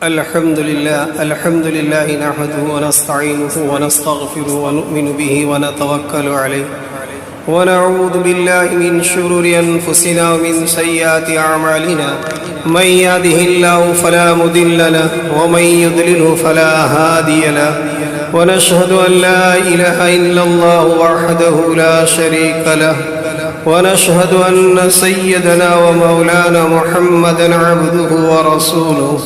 الحمد لله نحمده ونستعينه ونستغفره ونؤمن به ونتوكل عليه ونعوذ بالله من شرور أنفسنا ومن سيئات أعمالنا من يهده الله فلا مضل له ومن يضلله فلا هادي له ونشهد أن لا إله إلا الله وحده لا شريك له ونشهد أن سيدنا ومولانا محمدا عبده ورسوله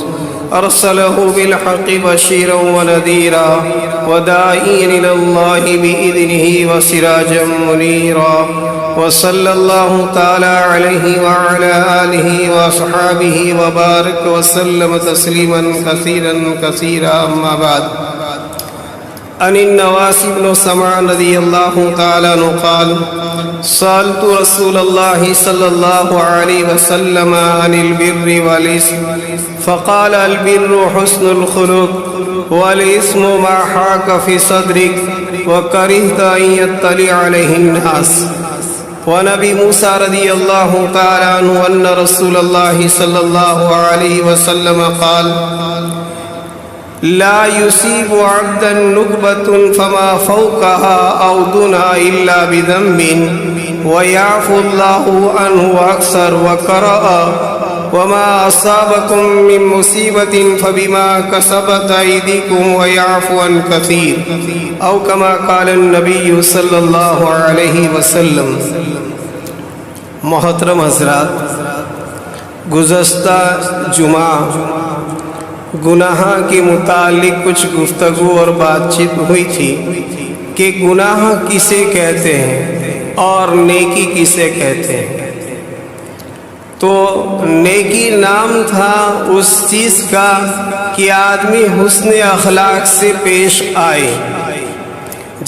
أرسله بالحق بشيرا ونذيرا وداعيا إلى الله بإذنه وسراجا منيرا وصلى الله تعالى عليه وعلى آله وأصحابه وبارك وسلم تسليما كثيرا كثيرا أما بعد عن النواس بن سمعان رضي الله تعالى عنه قال سألت رسول الله صلى الله عليه وسلم عن البر والإثم فقال البر حسن الخلق والإثم ما حاك في صدرك وكرهت أن يطلع عليه الناس. ونبي موسى رضي الله تعالى عنه أن رسول الله صلى الله عليه وسلم قال لا يصيب عبدا نكبة فما فوقها أو دونها إلا بذنب ويعفو الله عنه أكثر وقرأ وما أصابكم من مصيبة فبما كسبت أيديكم ويعفو عن كثير أو كما قال النبي صلى الله عليه وسلم. محترم حضرات، گزشتہ جمعہ گناہ کے متعلق کچھ گفتگو اور بات چیت ہوئی تھی کہ گناہ کسے کہتے ہیں اور نیکی کسے کہتے ہیں. تو نیکی نام تھا اس چیز کا کہ آدمی حسن اخلاق سے پیش آئے.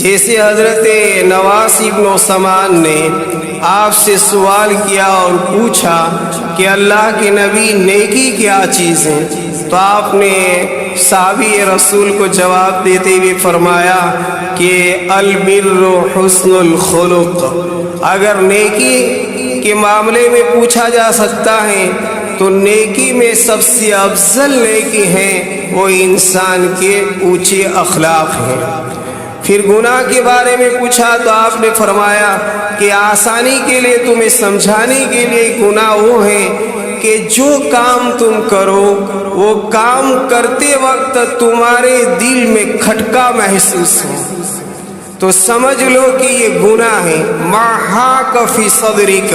جیسے حضرت نواس بن سمعان نے آپ سے سوال کیا اور پوچھا کہ اللہ کے نبی نیکی کیا چیز ہے، تو آپ نے صحابی رسول کو جواب دیتے ہوئے فرمایا کہ البر حسن الخلق. اگر نیکی کے معاملے میں پوچھا جا سکتا ہے تو نیکی میں سب سے افضل نیکی ہے وہ انسان کے اونچے اخلاق ہیں. پھر گناہ کے بارے میں پوچھا تو آپ نے فرمایا کہ آسانی کے لیے تمہیں سمجھانے کے لیے گناہ وہ ہے کہ جو کام تم کرو وہ کام کرتے وقت تمہارے دل میں کھٹکا محسوس ہو تو سمجھ لو کہ یہ گناہ ہے. ما حاک فی صدرک،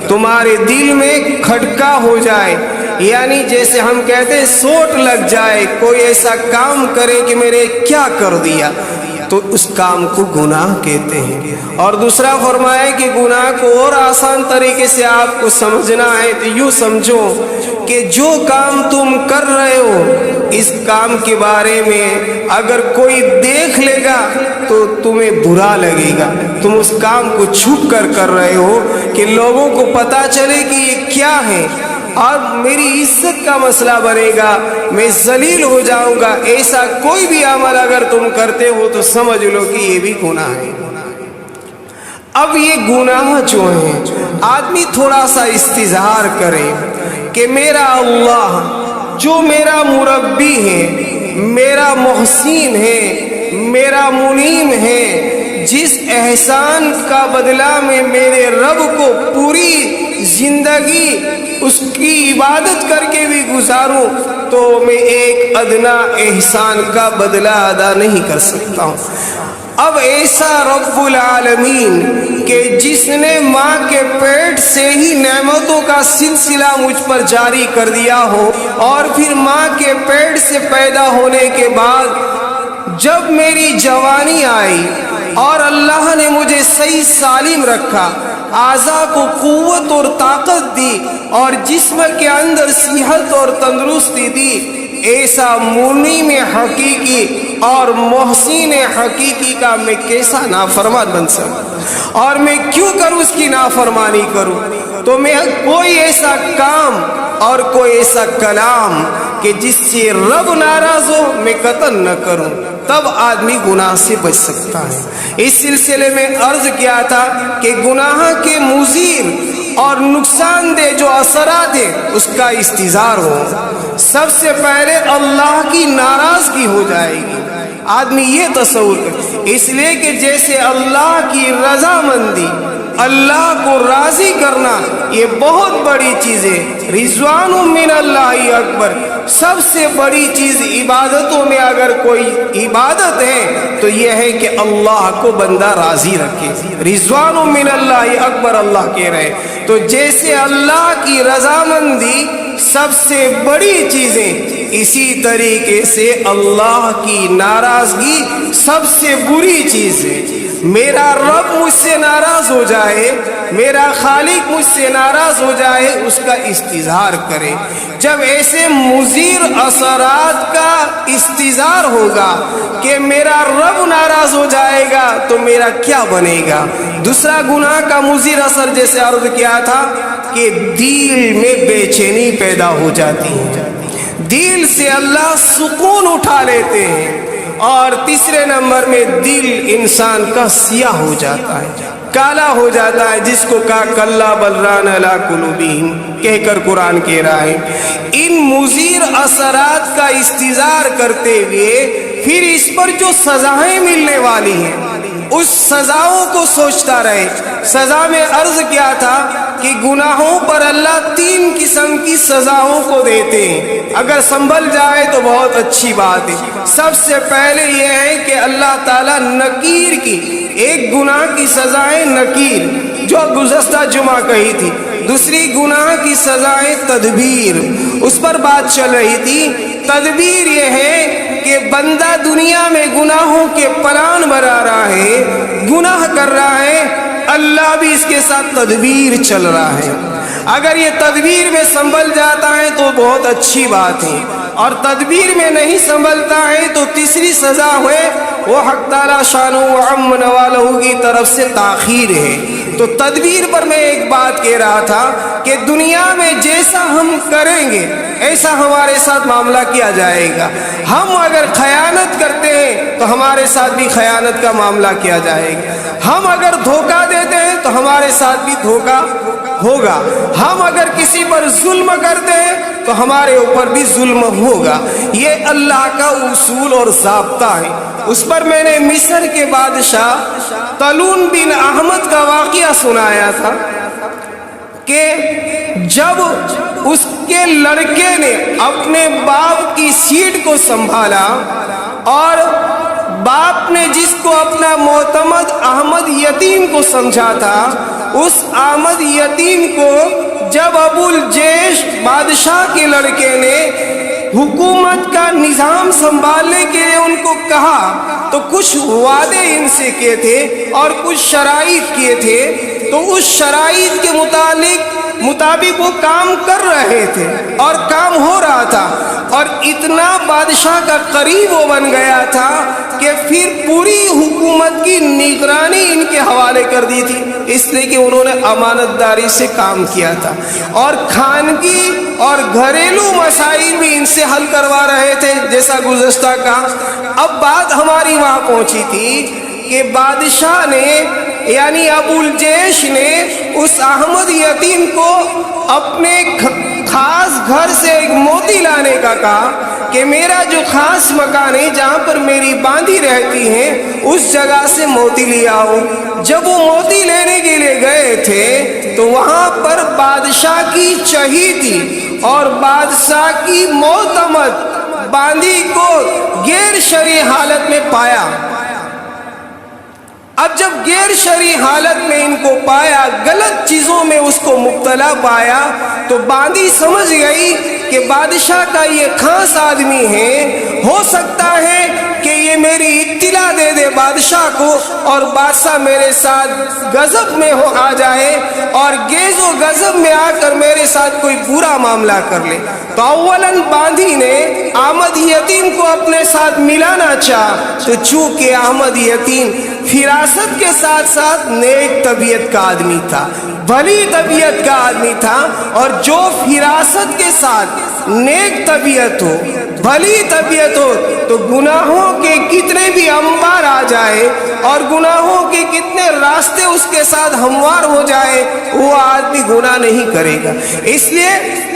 تمہارے دل میں کھٹکا ہو جائے، یعنی جیسے ہم کہتے ہیں سوٹ لگ جائے، کوئی ایسا کام کرے کہ میں نے کیا کر دیا، تو اس کام کو گناہ کہتے ہیں. اور دوسرا فرمایا کہ گناہ کو اور آسان طریقے سے آپ کو سمجھنا ہے تو یوں سمجھو کہ جو کام تم کر رہے ہو اس کام کے بارے میں اگر کوئی دیکھ لے گا تو تمہیں برا لگے گا. تم اس کام کو چھپ کر رہے ہو کہ لوگوں کو پتہ چلے کہ یہ کیا ہے اور میری عزت کا مسئلہ بنے گا، میں ذلیل ہو جاؤں گا. ایسا کوئی بھی عمل اگر تم کرتے ہو تو سمجھ لو کہ یہ بھی گناہ ہے. اب یہ گناہ جو ہیں آدمی تھوڑا سا استظہار کرے کہ میرا اللہ جو میرا مربی ہے، میرا محسن ہے، میرا منعم ہے، جس احسان کا بدلہ میں میرے رب کو پوری زندگی اس کی عبادت کر کے بھی گزاروں تو میں ایک ادنا احسان کا بدلہ ادا نہیں کر سکتا ہوں. اب ایسا رب العالمین کہ جس نے ماں کے پیٹ سے ہی نعمتوں کا سلسلہ مجھ پر جاری کر دیا ہو اور پھر ماں کے پیٹ سے پیدا ہونے کے بعد جب میری جوانی آئی اور اللہ نے مجھے صحیح سالم رکھا، اعضاء کو قوت اور طاقت دی اور جسم کے اندر صحت اور تندرستی دی، ایسا منعم حقیقی اور محسن حقیقی کا میں کیسا نافرمان بن سکتا اور میں کیوں کروں اس کی نافرمانی کروں؟ تو میں کوئی ایسا کام اور کوئی ایسا کلام کہ جس سے رب ناراض ہو میں قطعاً نہ کروں، تب آدمی گناہ سے بچ سکتا ہے. اس سلسلے میں عرض کیا تھا کہ گناہ کے مضر اور نقصان دہ جو اثرات ہیں اس کا استظہار ہو. سب سے پہلے اللہ کی ناراضگی ہو جائے گی. آدمی یہ تصور کرے، اس لیے کہ جیسے اللہ کی رضامندی، اللہ کو راضی کرنا یہ بہت بڑی چیز ہے. رضوان من اللہ اکبر، سب سے بڑی چیز عبادتوں میں اگر کوئی عبادت ہے تو یہ ہے کہ اللہ کو بندہ راضی رکھے. رضوان من اللہ اکبر اللہ کہہ رہے. تو جیسے اللہ کی رضامندی سب سے بڑی چیزیں، اسی طریقے سے اللہ کی ناراضگی سب سے بری چیز ہے. میرا رب مجھ سے ناراض ہو جائے، میرا خالق مجھ سے ناراض ہو جائے، اس کا استظہار کرے. جب ایسے مضر اثرات کا استظہار ہوگا کہ میرا رب ناراض ہو جائے گا تو میرا کیا بنے گا. دوسرا گناہ کا مضر اثر جیسے عرض کیا تھا کہ دل میں بے چینی پیدا ہو جاتی ہے، دل سے اللہ سکون اٹھا لیتے ہیں. اور تیسرے نمبر میں دل انسان کا سیاہ ہو جاتا ہے، کالا ہو جاتا ہے، جس کو کہا کلا بل ران علی قلوبہم کہہ کر قرآن کہہ رہا ہے. ان مضر اثرات کا استظہار کرتے ہوئے پھر اس پر جو سزائیں ملنے والی ہیں اس سزاؤں کو سوچتا رہے. سزا میں عرض کیا تھا کہ گناہوں پر اللہ 3 قسم کی سزاؤں کو دیتے ہیں. اگر سنبھل جائے تو بہت اچھی بات ہے. سب سے پہلے یہ ہے کہ اللہ تعالیٰ نکیر کی، ایک گناہ کی سزائیں نکیر جو گزشتہ جمعہ کہی تھی. دوسری گناہ کی سزائیں تدبیر، اس پر بات چل رہی تھی. تدبیر یہ ہے کہ بندہ دنیا میں گناہوں کے پلان بنا رہا ہے، گناہ کر رہا ہے، اللہ بھی اس کے ساتھ تدبیر چل رہا ہے. اگر یہ تدبیر میں سنبھل جاتا ہے تو بہت اچھی بات ہے، اور تدبیر میں نہیں سنبھلتا ہے تو تیسری سزا ہے وہ حق تعالیٰ شانہ و عم نوالہ کی طرف سے تاخیر ہے. تو تدبیر پر میں ایک بات کہہ رہا تھا کہ دنیا میں جیسا ہم کریں گے ایسا ہمارے ساتھ معاملہ کیا جائے گا. ہم اگر خیانت کرتے ہیں تو ہمارے ساتھ بھی خیانت کا معاملہ کیا جائے گا. ہم اگر دھوکہ دیتے ہیں تو ہمارے ساتھ بھی دھوکہ ہوگا. ہم اگر کسی پر ظلم کرتے ہیں تو ہمارے اوپر بھی ظلم ہوگا. یہ اللہ کا اصول اور ضابطہ ہے. اس پر میں نے مصر کے بادشاہ طلون بن احمد کا واقعہ سنایا تھا کہ جب اس کے لڑکے نے اپنے باپ کی سیٹ کو سنبھالا اور باپ نے جس کو اپنا معتمد احمد یتیم کو سمجھا تھا، اس احمد یتیم کو جب ابو الجیش بادشاہ کے لڑکے نے حکومت کا نظام سنبھالنے کے لیے ان کو کہا تو کچھ وعدے ان سے کیے تھے اور کچھ شرائط کیے تھے. تو اس شرائط کے مطابق وہ کام کر رہے تھے اور کام ہو رہا تھا، اور اتنا بادشاہ کا قریب وہ بن گیا تھا کہ پھر پوری حکومت کی نگرانی ان کے حوالے کر دی تھی، اس لیے کہ انہوں نے امانت داری سے کام کیا تھا اور خانگی اور گھریلو مسائل بھی ان سے حل کروا رہے تھے جیسا گزشتہ کا. اب بات ہماری وہاں پہنچی تھی کہ بادشاہ نے یعنی ابو الجیش نے اس احمد یتیم کو اپنے خاص گھر سے ایک موتی لانے کا کہا کہ میرا جو خاص مکان ہے جہاں پر میری باندھی رہتی ہیں اس جگہ سے موتی لے آؤ. جب وہ موتی لینے کے لیے گئے تھے تو وہاں پر بادشاہ کی چہی تھی اور بادشاہ کی معتمد باندھی کو غیر شرعی حالت میں پایا. اب جب غیر شرعی حالت میں ان کو پایا، غلط چیزوں میں اس کو مبتلا پایا، تو باندھی سمجھ گئی کہ بادشاہ کا یہ خاص آدمی ہے، ہو سکتا ہے کہ یہ میری اطلاع دے دے بادشاہ کو اور بادشاہ میرے ساتھ غضب میں آ جائے اور گیز و غضب میں آ کر میرے ساتھ کوئی برا معاملہ کر لے. تو اولاً باندھی نے احمد یتیم کو اپنے ساتھ ملانا چاہا، تو چونکہ احمد یتیم فراست کے ساتھ ساتھ نیک طبیعت کا آدمی تھا، بھلی طبیعت کا آدمی تھا، اور جو فراست کے ساتھ نیک طبیعت ہو، بھلی طبیعت ہو، تو گناہوں کے کتنے بھی انبار آ جائے اور گناہوں کے کتنے راستے اس کے ساتھ ہموار ہو جائے، وہ آدمی گناہ نہیں کرے گا۔ اس لیے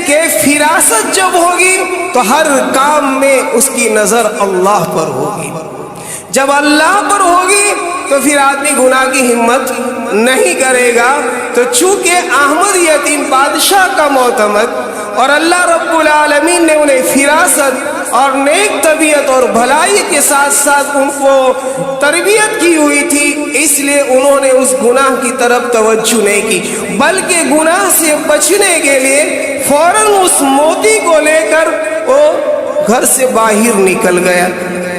کہ فراست جب ہوگی تو ہر کام میں اس کی نظر اللہ پر ہوگی۔ جب اللہ پر ہوگی تو پھر آدمی گناہ کی ہمت نہیں کرے گا۔ تو چونکہ احمد یتیم بادشاہ کا معتمد اور اللہ رب العالمین نے انہیں فراست اور نیک طبیعت اور بھلائی کے ساتھ ساتھ ان کو تربیت کی ہوئی تھی، اس لیے انہوں نے اس گناہ کی طرف توجہ نہیں کی، بلکہ گناہ سے بچنے کے لیے فوراً اس موتی کو لے کر وہ گھر سے باہر نکل گیا۔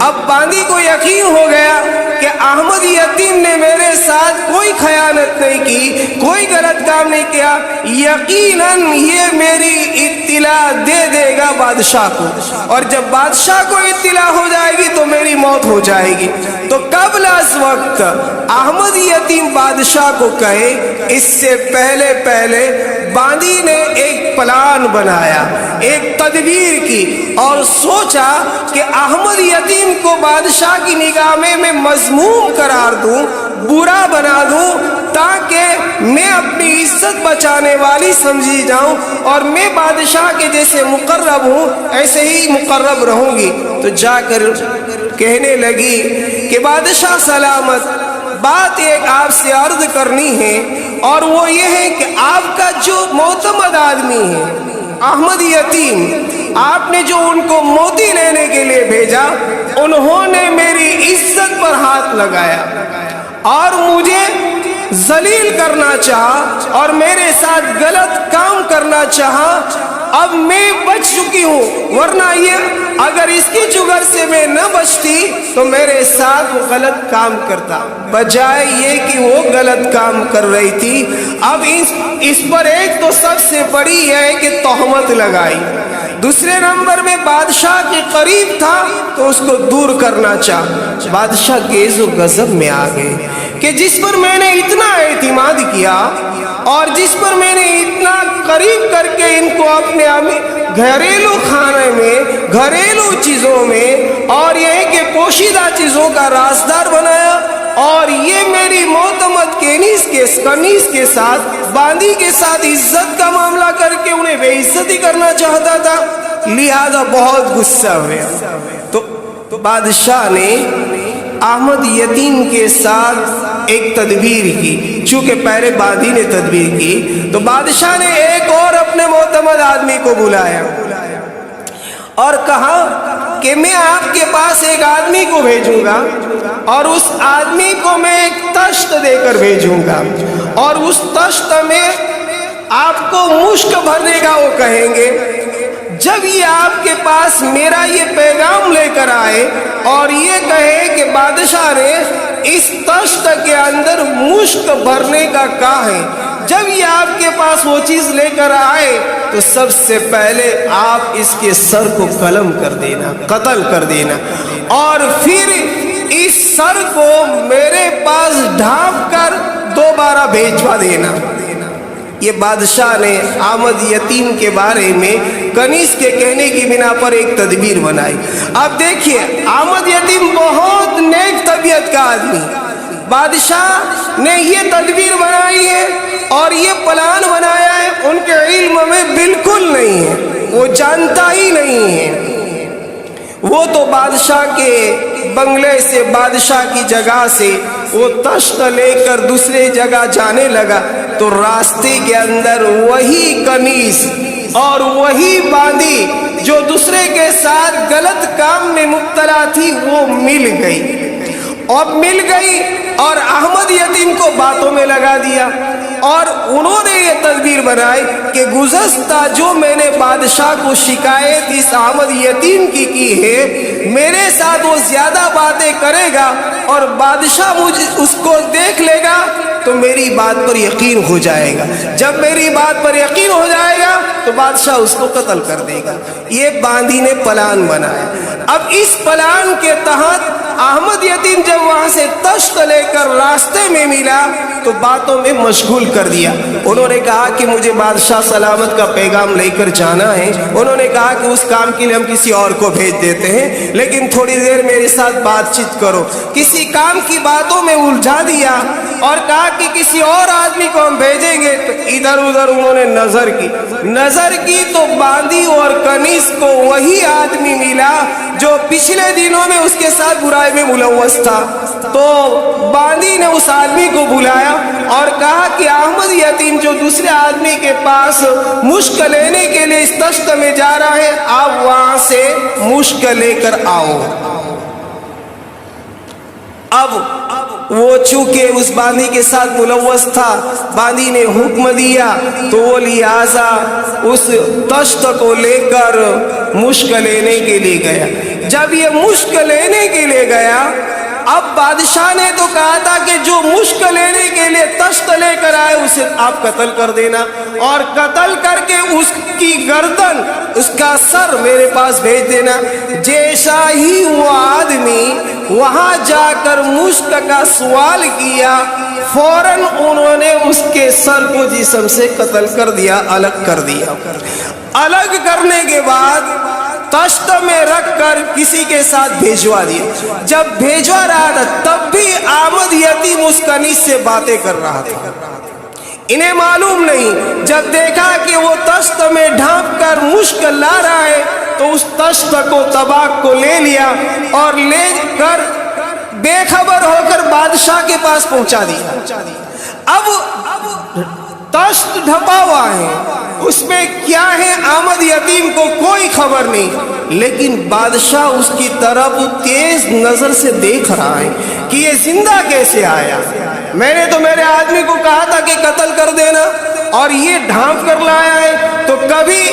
اب باندی کو یقین ہو گیا کہ احمد یتیم نے میرے ساتھ کوئی خیانت نہیں کی، کوئی غلط کام نہیں کیا، یقیناً یہ میری اطلاع دے دے گا بادشاہ کو، اور جب بادشاہ کو اطلاع ہو جائے گی تو میری موت ہو جائے گی۔ تو قبل از وقت احمد یتیم بادشاہ کو کہے، اس سے پہلے باندی نے ایک پلان بنایا، ایک تدبیر کی، اور سوچا کہ احمد یتیم کو بادشاہ کی نگاہ میں مذموم قرار دوں، برا بنا دوں، تاکہ میں اپنی عزت بچانے والی سمجھی جاؤں اور میں بادشاہ کے جیسے مقرب ہوں ایسے ہی مقرب رہوں گی۔ تو جا کر کہنے لگی کہ بادشاہ سلامت، بات ایک آپ سے عرض کرنی ہے، اور وہ یہ ہے کہ آپ کا جو معتمد آدمی ہے احمد یتیم، آپ نے جو ان کو موتی لینے کے لیے بھیجا، انہوں نے میری عزت پر ہاتھ لگایا اور مجھے ذلیل کرنا چاہا اور میرے ساتھ غلط کام کرنا چاہا۔ اب میں بچ چکی ہوں، ورنہ یہ اگر اس کی چغر سے میں نہ بچتی تو میرے ساتھ وہ غلط کام کرتا، بجائے یہ کہ وہ غلط کام کر رہی تھی۔ اب اس پر ایک تو سب سے بڑی ہے کہ تہمت لگائی، دوسرے نمبر میں بادشاہ کے قریب تھا تو اس کو دور کرنا چاہا۔ بادشاہ گیز و غضب میں آ گئے کہ جس پر میں نے اتنا اعتماد کیا اور جس پر میں نے اتنا قریب کر کے ان کو اپنے گھریلو کھانے میں، گھریلو چیزوں میں اور یہ کہ پوشیدہ چیزوں کا رازدار بنایا، اور یہ میری معتمد کنیز کے ساتھ، باندی کے ساتھ عزت کا معاملہ کر کے انہیں بے عزتی کرنا چاہتا تھا، لہذا بہت غصہ ہوئے۔ تو بادشاہ نے احمد یتیم کے ساتھ ایک تدبیر کی، چونکہ پہلے باندی نے تدبیر کی تو بادشاہ نے ایک اور اپنے معتمد آدمی کو بلایا اور کہا کہ میں آپ کے پاس ایک آدمی کو بھیجوں گا، اور اس آدمی کو میں ایک تشت دے کر بھیجوں گا، اور اس تشت میں آپ کو مشک بھرنے کا وہ کہیں گے۔ جب یہ آپ کے پاس میرا یہ پیغام لے کر آئے اور یہ کہے کہ بادشاہ نے اس تشت کے اندر مشک بھرنے کا کہا ہے، جب یہ آپ کے پاس وہ چیز لے کر آئے تو سب سے پہلے آپ اس کے سر کو قلم کر دینا، قتل کر دینا، اور پھر اس سر کو میرے پاس ڈھانپ کر دوبارہ بھیجوا دینا۔ یہ بادشاہ نے احمد یتیم کے بارے میں کنیز کے کہنے کی بنا پر ایک تدبیر بنائی۔ اب دیکھیے، احمد یتیم بہت نیک طبیعت کا آدمی، بادشاہ نے یہ تدبیر بنائی ہے اور یہ پلان بنایا ہے، ان کے علم میں بالکل نہیں ہے، وہ جانتا ہی نہیں ہے۔ وہ تو بادشاہ کے بنگلے سے، بادشاہ کی جگہ سے وہ تشت لے کر دوسرے جگہ جانے لگا تو راستے کے اندر وہی کنیز اور وہی باندی جو دوسرے کے ساتھ غلط کام میں مبتلا تھی وہ مل گئی اور احمد یتیم کو باتوں میں لگا دیا، اور انہوں نے یہ تدبیر بنائی کہ گزشتہ جو میں نے بادشاہ کو شکایت اس احمد یتیم کی ہے، میرے ساتھ وہ زیادہ باتیں کرے گا اور بادشاہ مجھے اس کو دیکھ لے گا تو میری بات پر یقین ہو جائے گا، جب میری بات پر یقین ہو جائے گا تو بادشاہ اس کو قتل کر دے گا۔ یہ باندی نے پلان بنایا۔ اب اس پلان کے تحت احمد یتیم جب وہاں سے تشت لے کر راستے میں ملا تو باتوں میں مشغول کر دیا. انہوں نے کہا کہ مجھے بادشاہ سلامت کا پیغام لے کر جانا ہے. انہوں نے کہا کہ اس کام کے لیے ہم کسی اور کو بھیج دیتے ہیں، لیکن تھوڑی دیر میرے ساتھ بات چیت کرو. کسی کام کی باتوں میں الجھا دیا اور کہا کہ کسی اور آدمی کو ہم بھیجیں گے. تو ادھر ادھر انہوں نے نظر کی تو باندی اور کنیز کو وہی آدمی ملا جو پچھلے دنوں میں اس کے ساتھ برائی میں ملوث تھا. تو باندی نے اس آدمی کو بلایا اور کہا کہ احمد یتیم جو دوسرے آدمی کے پاس مشک لینے کے لیے اس تشت میں جا رہا ہے، آپ وہاں سے مشک لے کر آؤ. اب وہ چونکہ اس باندی کے ساتھ ملوث تھا، باندی نے حکم دیا تو وہ لہٰذا اس تشت کو لے کر مشک لینے کے لیے گیا. جب یہ مشک لینے کے لیے گیا، اب بادشاہ نے تو کہا تھا کہ جو مشک لینے کے لیے تشت لے کر آئے اسے آپ قتل کر دینا، اور قتل کر کے اس کی گردن، اس کا سر میرے پاس بھیج دینا. جیسا ہی وہ آدمی وہاں جا کر مشک کا سوال کیا، فوراً انہوں نے اس کے سر کو جسم سے قتل کر دیا، الگ کر دیا. الگ کرنے کے بعد تشت میں رکھ کر کسی کے ساتھ بھیجوا دیا. جب بھیجوا رہا تھا تب بھی احمد یتیم اس کنیز سے باتیں کر رہا تھا. انہیں معلوم نہیں. جب دیکھا کہ وہ تشت میں ڈھانپ کر مشک لا رہا ہے تو اس تشت کو طباق کو لے لیا اور لے کر بے خبر ہو کر بادشاہ کے پاس پہنچا دیا. اب تشت ڈھپا ہوا ہے، اس میں کیا ہے احمد یتیم کو کوئی خبر نہیں، لیکن بادشاہ اس کی طرف تیز نظر سے دیکھ رہا ہے کہ یہ زندہ کیسے آیا. میں نے تو میرے آدمی کو کہا تھا کہ قتل کر دینا اور یہ ڈھانپ کر لایا ہے. تو کبھی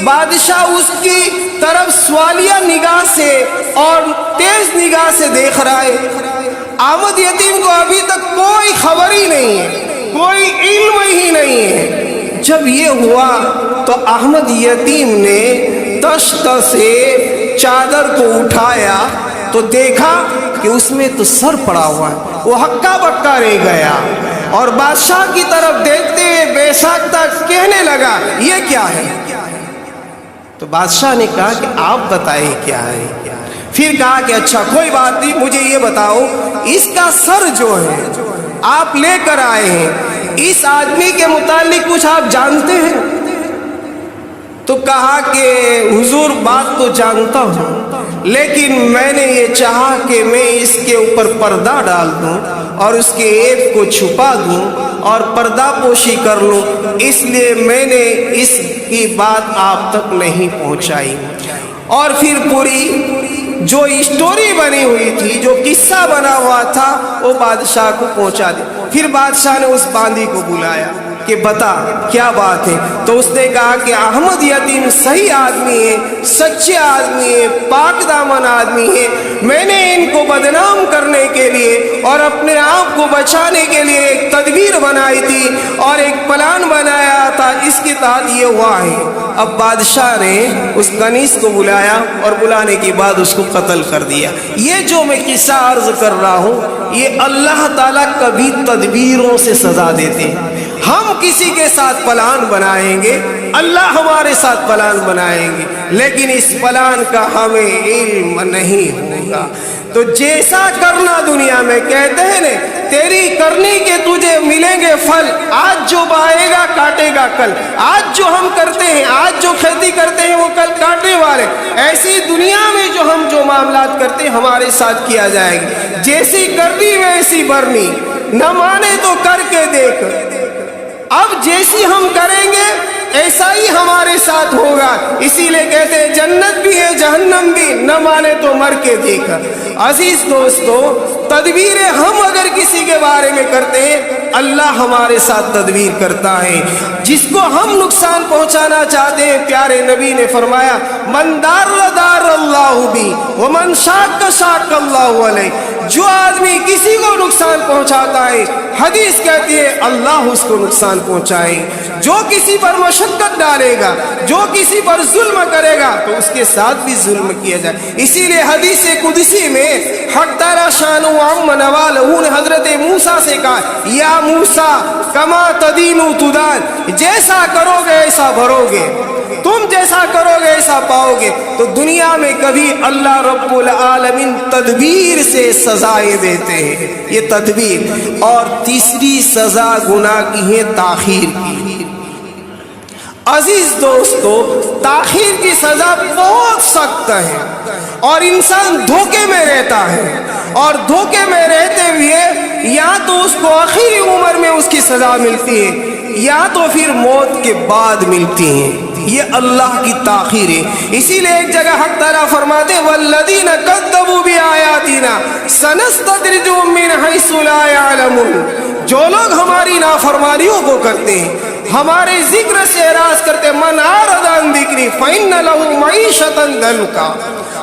بادشاہ اس کی طرف سوالیہ نگاہ سے اور تیز نگاہ سے دیکھ رہا ہے. احمد یتیم کو ابھی تک کوئی خبر ہی نہیں ہے، کوئی علم ہی نہیں ہے. جب یہ ہوا تو احمد یتیم نے تشت سے چادر کو اٹھایا تو دیکھا کہ اس میں تو سر پڑا ہوا ہے. وہ ہکا بکا رہ گیا اور بادشاہ کی طرف دیکھتے ہوئے بے ساختہ کہنے لگا یہ کیا ہے. تو بادشاہ نے کہا کہ آپ بتائیں کیا ہے. پھر کہا کہ اچھا کوئی بات نہیں، مجھے یہ بتاؤ اس کا سر جو ہے آپ لے کر آئے ہیں، اس آدمی کے متعلق کچھ آپ جانتے ہیں؟ تو کہا کہ حضور بات تو جانتا ہوں، لیکن میں نے یہ چاہا کہ میں اس کے اوپر پردہ ڈال دوں اور اس کے عیب کو چھپا دوں اور پردہ پوشی کر لوں، اس لیے میں نے اس کی بات آپ تک نہیں پہنچائی. اور پھر پوری جو اسٹوری بنی ہوئی تھی، جو قصہ بنا ہوا تھا، وہ بادشاہ کو پہنچا دیا. پھر بادشاہ نے اس باندی کو بلایا کہ بتا کیا بات ہے. تو اس نے کہا کہ احمد یتیم صحیح آدمی ہے، سچے آدمی ہے، پاک دامن آدمی ہے. میں نے ان کو بدنام کرنے کے لیے اور اپنے آپ کو بچانے کے لیے ایک تدبیر بنائی تھی اور ایک پلان بنایا تھا، اس کے تحت یہ ہوا ہے. اب بادشاہ نے اس کنیز کو بلایا اور بلانے کے بعد اس کو قتل کر دیا. یہ جو میں قصہ عرض کر رہا ہوں، یہ اللہ تعالیٰ کبھی تدبیروں سے سزا دیتے ہیں. ہم کسی کے ساتھ پلان بنائیں گے، اللہ ہمارے ساتھ پلان بنائیں گے، لیکن اس پلان کا ہمیں علم نہیں ہوگا. تو جیسا کرنا دنیا میں کہتے ہیں نا، تیری کرنی کے تجھے ملیں گے پھل. آج جو بائے گا کاٹے گا کل. آج جو ہم کرتے ہیں، آج جو کھیتی کرتے ہیں، وہ کل کاٹنے والے. ایسی دنیا میں جو معاملات کرتے ہیں ہمارے ساتھ کیا جائے گا. جیسی کرنی ویسی بھرنی، نہ مانے تو کر کے دیکھ. اب جیسی ہم کریں گے ایسا ہی ہمارے ساتھ ہوگا. اسی لیے کہتے ہیں جنت بھی ہے جہنم بھی، نہ مانے تو مر کے دیکھا. عزیز دوستو، تدبیریں ہم اگر کسی کے بارے میں کرتے ہیں، اللہ ہمارے ساتھ تدبیر کرتا ہے. جس کو ہم نقصان پہنچانا چاہتے ہیں، پیارے نبی نے فرمایا من دار دار اللہ بھی ومن شاق شاق اللہ علیہ. جو آدمی کسی کو نقصان پہنچاتا ہے، حدیث کہتی ہے اللہ اس کو نقصان پہنچائے. جو کسی پر مشقت ڈالے گا، جو کسی پر ظلم کرے گا تو اس کے ساتھ بھی ظلم کیا جائے۔ اسی لیے حدیث قدسی میں حق تعالی شانہ و عم نوالہ نے حضرت موسیٰ سے کہا یا موسیٰ کما تدین تدان، جیسا کرو گے ایسا بھرو گے، تم جیسا کرو گے ایسا پاؤ گے۔ تو دنیا میں کبھی اللہ رب العالمین تدبیر سے سزائیں دیتے ہیں، یہ تدبیر۔ اور تیسری سزا گناہ کی ہے تاخیر کی۔ عزیز دوستو، تاخیر کی سزا بہت سخت ہے اور انسان دھوکے میں رہتا ہے، اور دھوکے میں رہتے ہوئے یا تو اس کو آخری عمر میں اس کی سزا ملتی ہے یا تو پھر موت کے بعد ملتی ہے۔ یہ اللہ کی تاخیر ہے۔ اسی لیے ایک جگہ حق تعالیٰ فرماتے والذین کذبوا بآیاتنا سنستدرجهم من حیث لا یعلمون، جو لوگ ہماری نافرمانیوں کو کرتے ہیں، ہمارے ذکر سے اعراض کرتے، من اعرض عن ذکری فإن له معیشۃ ضنکا،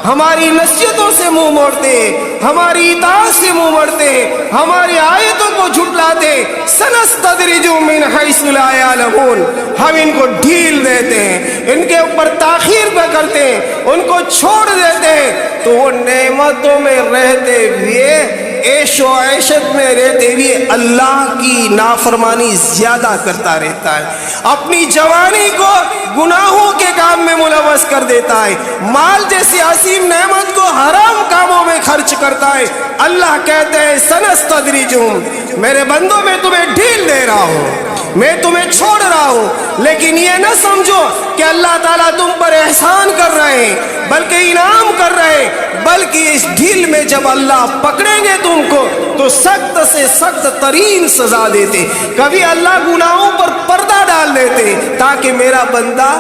ہماری نصیحتوں سے منہ موڑتے ہیں، ہماری اطاعت سے منہ موڑتے ہیں، ہماری آیتوں کو جھٹلاتے ہیں، سنستدرجهم من حیث لا یعلمون، ہم ان کو ڈھیل دیتے ہیں، ان کے اوپر تاخیر پہ کرتے ہیں، ان کو چھوڑ دیتے ہیں، تو وہ نعمتوں میں رہتے ہوئے، عیش و عیشت میں رہتے ہوئے اللہ کی نافرمانی زیادہ کرتا رہتا ہے، اپنی جوانی کو گناہوں کے کام میں ملوث کر دیتا ہے، مال جیسی عظیم نعمت کو حرام کاموں میں خرچ کرتا ہے۔ اللہ کہتے ہیں سنستدرجہم، میرے بندوں میں تمہیں ڈھیل دے رہا ہوں، میں تمہیں چھوڑ رہا ہوں، لیکن یہ نہ سمجھو کہ اللہ تعالیٰ تم پر احسان کر رہے ہیں بلکہ انعام کر رہے ہیں، بلکہ اس ڈھیل میں جب اللہ پکڑیں گے تم کو تو سخت سے سخت ترین سزا دیتے۔ کبھی اللہ گناہوں پر پردہ ڈال دیتے تاکہ میرا بندہ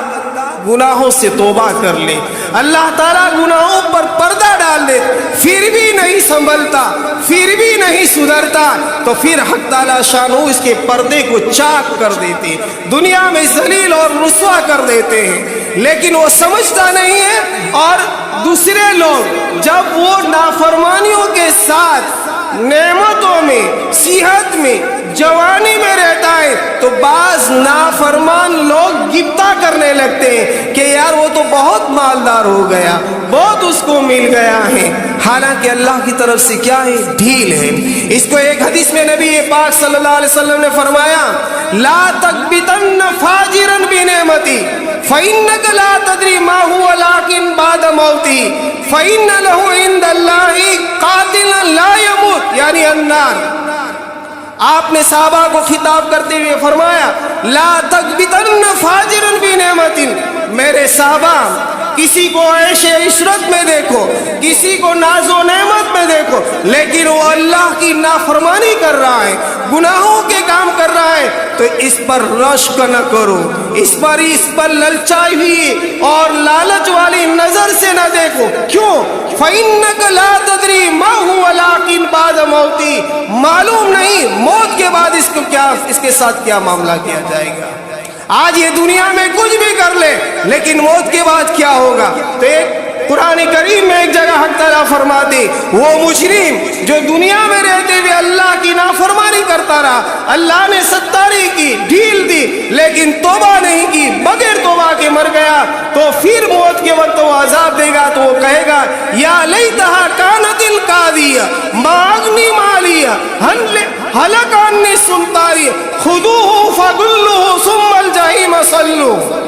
گناہوں سے توبہ کر لے، اللہ تعالیٰ گناہوں پر پردہ ڈال دے، پھر بھی نہیں سنبھلتا، پھر بھی نہیں سدھرتا، تو پھر حق تعالیٰ شانہ اس کے پردے کو چاک کر دیتے، دنیا میں ذلیل اور رسوا کر دیتے ہیں، لیکن وہ سمجھتا نہیں ہے۔ اور دوسرے لوگ جب وہ نافرمانیوں کے ساتھ نعمتوں میں، صحت میں، جوانی میں رہتا ہے تو بعض نافرمان لوگ غبطہ کرنے لگتے ہیں کہ یار وہ تو بہت مالدار ہو گیا، بہت اس کو مل گیا ہے، حالانکہ اللہ کی طرف سے کیا ہے؟ ڈھیل ہے۔ اس کو ایک حدیث میں نبی پاک صلی اللہ علیہ وسلم نے فرمایا لا تغبطن فاجرا بنعمتی فإنك لا تدری ما هو لكن بعد موتی فإن له عند الله قاتلا لا يموت، یعنی النار۔ آپ نے صحابہ کو خطاب کرتے ہوئے فرمایا لا تغبطن فاجرا بنعمت، میرے صحابہ کسی کو عیش عشرت میں دیکھو، کسی کو ناز و نعمت میں دیکھو، لیکن وہ اللہ کی نافرمانی کر رہا ہے، گناہوں کے کام کر رہا ہے، تو اس پر رشک نہ کرو، اس پر للچائی ہوئی اور لالچ والی نظر سے نہ دیکھو۔ کیوں؟ فَإِنَّكَ لَا تَدْرِي مَا هُوَ لَكِنْ بَعْدَ مَوْتِي، معلوم نہیں موت کے بعد اس کے ساتھ کیا معاملہ کیا جائے گا۔ آج یہ دنیا میں کچھ بھی کر لے لیکن موت کے بعد کیا ہوگا؟ تو ایک قرآن کریم میں ایک جگہ حق تعالیٰ فرماتے وہ مجرم جو دنیا میں رہتے ہوئے اللہ کی نافرمانی کرتا رہا، اللہ نے ستاری کی، ڈھیل دی، لیکن توبہ نہیں کی، بغیر توبہ کے مر گیا، تو پھر موت کے وقت وہ عذاب دے گا تو وہ کہے گا یا لیتہا کانت القاضیہ ما اغنی مالیہ ہلک عنی سلطانی خذوہ فغلوہ ثم الجحیم صلوہ۔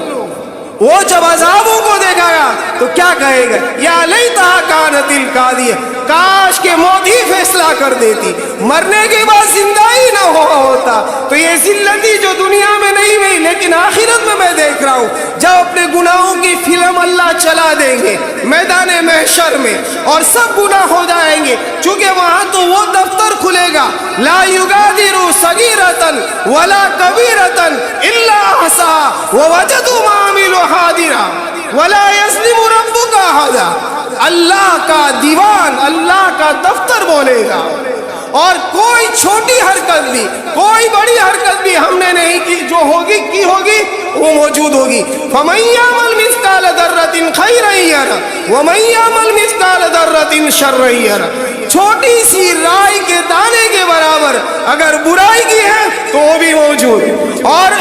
وہ جب عذابوں کو دیکھا گا تو کیا کہے گا؟ یا لیتہا کانت القاضیہ، کاش کہ موت ہی فیصلہ کر دیتی، مرنے کے بعد زندہ ہی نہ ہوا ہوتا۔ تو یہ ذلتی جو دنیا میں نہیں ہوئی لیکن آخرت میں دیکھ رہا ہوں، جب اپنے گناہوں کی فلم اللہ چلا دیں گے میدان محشر میں اور سب گناہ ہو جائیں گے، چونکہ وہاں تو وہ دفتر کھلے گا لا یغادر صغیرۃ ولا کبیرۃ الا احصاها ووجدوا ما عملوا حاضرا ولا یظلم ربک احدا۔ اللہ کا دیوان، اللہ کا دفتر بولے گا، اور کوئی چھوٹی حرکت بھی، کوئی بڑی حرکت بھی ہم نے نہیں کی، جو ہوگی کی ہوگی وہ موجود ہوگی۔ فَمَن يَعْمَلْ مِثْقَالَ ذَرَّةٍ خَيْرًا يَرَهُ وَمَن يَعْمَلْ مِثْقَالَ ذَرَّةٍ شَرًّا يَرَهُ۔ چھوٹی سی رائی کے دانے کے برابر اگر برائی کی ہے تو وہ بھی موجود، اور